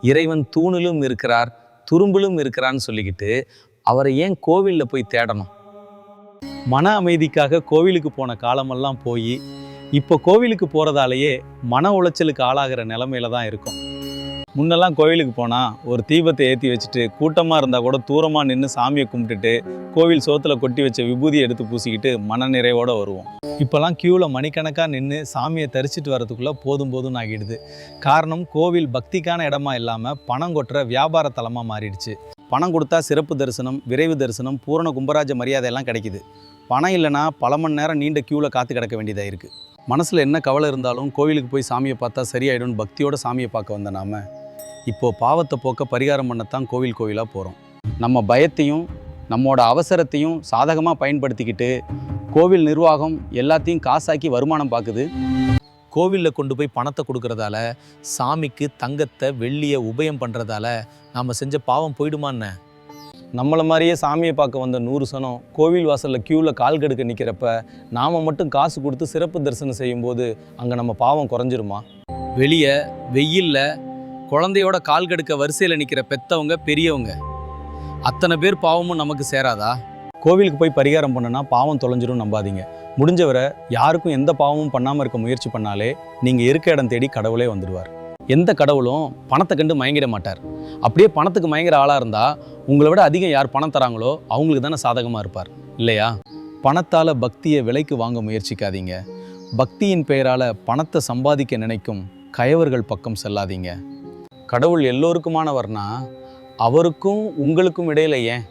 இறைவன் தூணிலும் இருக்கிறார், துரும்பிலும் இருக்கிறான்னு சொல்லிக்கிட்டு அவரை ஏன் கோவிலில் போய் தேடணும்? மன அமைதிக்காக கோவிலுக்கு போன காலமெல்லாம் போய் இப்போ கோவிலுக்கு போகிறதாலேயே மன உளைச்சலுக்கு ஆளாகிற நிலமையில தான் இருக்கும். முன்னெல்லாம் கோவிலுக்கு போனால் ஒரு தீபத்தை ஏற்றி வச்சுட்டு கூட்டமாக இருந்தால் கூட தூரமாக நின்று சாமியை கும்பிட்டுட்டு கோவில் சோத்தில் கொட்டி வச்ச விபூதியை எடுத்து பூசிக்கிட்டு மன நிறைவோடு வருவோம். இப்போல்லாம் க்யூவில் மணிக்கணக்காக நின்று சாமியை தரிச்சிட்டு வரதுக்குள்ளே போதும் ஆகிடுது. காரணம், கோவில் பக்திக்கான இடமா இல்லாமல் பணம் கொட்டுற வியாபார தலமாக மாறிடுச்சு. பணம் கொடுத்தா சிறப்பு தரிசனம், விரைவு தரிசனம், பூரண கும்பராஜ மரியாதையெல்லாம் கிடைக்குது. பணம் இல்லைன்னா பல மணி நேரம் நீண்ட க்யூவில் காத்து கிடக்க வேண்டியதாக இருக்குது. மனசில் என்ன கவலை இருந்தாலும் கோவிலுக்கு போய் சாமியை பார்த்தா சரியாயிடும்னு பக்தியோட சாமியை பார்க்க வந்த நாம இப்போது பாவத்தை போக்க பரிகாரம் பண்ணத்தான் கோவிலாக போகிறோம். நம்ம பயத்தையும் நம்மோட அவசரத்தையும் சாதகமாக பயன்படுத்திக்கிட்டு கோவில் நிர்வாகம் எல்லாத்தையும் காசாக்கி வருமானம் பார்க்குது. கோவிலில் கொண்டு போய் பணத்தை கொடுக்கறதால, சாமிக்கு தங்கத்தை வெள்ளியை உபயம் பண்ணுறதால நாம் செஞ்ச பாவம் போயிடுமான்னு? நம்மளை மாதிரியே சாமியை பார்க்க வந்த 100 சனம் கோவில் வாசலில் க்யூவில் கால் கெடுக்க நிற்கிறப்ப நாம் மட்டும் காசு கொடுத்து சிறப்பு தரிசனம் செய்யும்போது அங்கே நம்ம பாவம் குறைஞ்சிருமா? வெளியே வெயிலில் குழந்தையோட கால் கெடுக்க வரிசையில் நிற்கிற பெத்தவங்க, பெரியவங்க அத்தனை பேர் பாவமும் நமக்கு சேராதா? கோவிலுக்கு போய் பரிகாரம் பண்ணுனா பாவம் தொலைஞ்சிரும் நம்பாதீங்க. முடிஞ்சவரை யாருக்கும் எந்த பாவமும் பண்ணாமல் இருக்க முயற்சி பண்ணாலே நீங்கள் இருக்க இடம் தேடி கடவுளே வந்துடுவார். எந்த கடவுளும் பணத்தை கண்டு மயங்கிட மாட்டார். அப்படியே பணத்துக்கு மயங்கிற ஆளாக இருந்தால் உங்களை விட அதிகம் யார் பணம் தராங்களோ அவங்களுக்கு தானே சாதகமாக இருப்பார், இல்லையா? பணத்தால் பக்தியை விலைக்கு வாங்க முயற்சிக்காதீங்க. பக்தியின் பெயரால் பணத்தை சம்பாதிக்க நினைக்கும் கயவர்கள் பக்கம் செல்லாதீங்க. கடவுள் எல்லோருக்குமானவர்னா அவருக்கும் உங்களுக்கும் இடையில ஏன்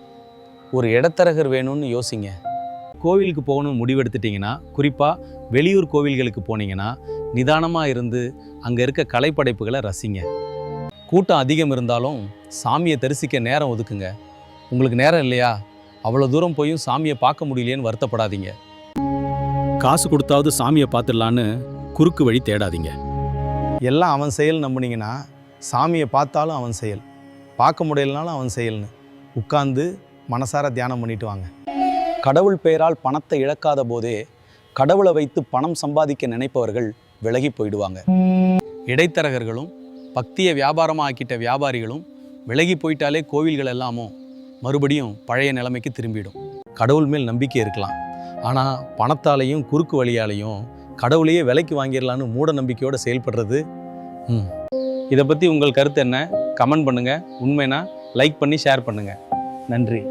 ஒரு இடத்தரகர் வேணும்னு யோசிங்க. கோவிலுக்கு போகணும்னு முடிவெடுத்துட்டிங்கன்னா, குறிப்பாக வெளியூர் கோவில்களுக்கு போனீங்கன்னா நிதானமாக இருந்து அங்கே இருக்க கலைப்படைப்புகளை ரசிங்க. கூட்டம் அதிகம் இருந்தாலும் சாமியை தரிசிக்க நேரம் ஒதுக்குங்க. உங்களுக்கு நேரம் இல்லையா, அவ்வளோ தூரம் போயும் சாமியை பார்க்க முடியலையேன்னு வருத்தப்படாதீங்க. காசு கொடுத்தாவது சாமியை பார்த்துடலான்னு குறுக்கு வழி தேடாதீங்க. எல்லாம் அவன் செயல் நம்புனீங்கன்னா சாமியை பார்த்தாலும் அவன் செயல், பார்க்க முடியலனாலும் அவன் செயல்னு உட்கார்ந்து மனசார தியானம் பண்ணிட்டு வாங்க. கடவுள் பெயரால் பணத்தை இழக்காத போதே கடவுளை வைத்து பணம் சம்பாதிக்க நினைப்பவர்கள் விலகி போயிடுவாங்க. இடைத்தரகர்களும் பக்தியை வியாபாரமாக ஆக்கிட்ட வியாபாரிகளும் விலகி போயிட்டாலே கோவில்கள் எல்லாமும் மறுபடியும் பழைய நிலைமைக்கு திரும்பிடும். கடவுள் மேல் நம்பிக்கை இருக்கலாம், ஆனால் பணத்தாலையும் குறுக்கு வழியாலையும் கடவுளையே விலைக்கு வாங்கிடலான்னு மூட நம்பிக்கையோடு செயல்படுறது. இதை பற்றி உங்கள் கருத்து என்ன? கமெண்ட் பண்ணுங்கள். உண்மைனா லைக் பண்ணி ஷேர் பண்ணுங்கள். நன்றி.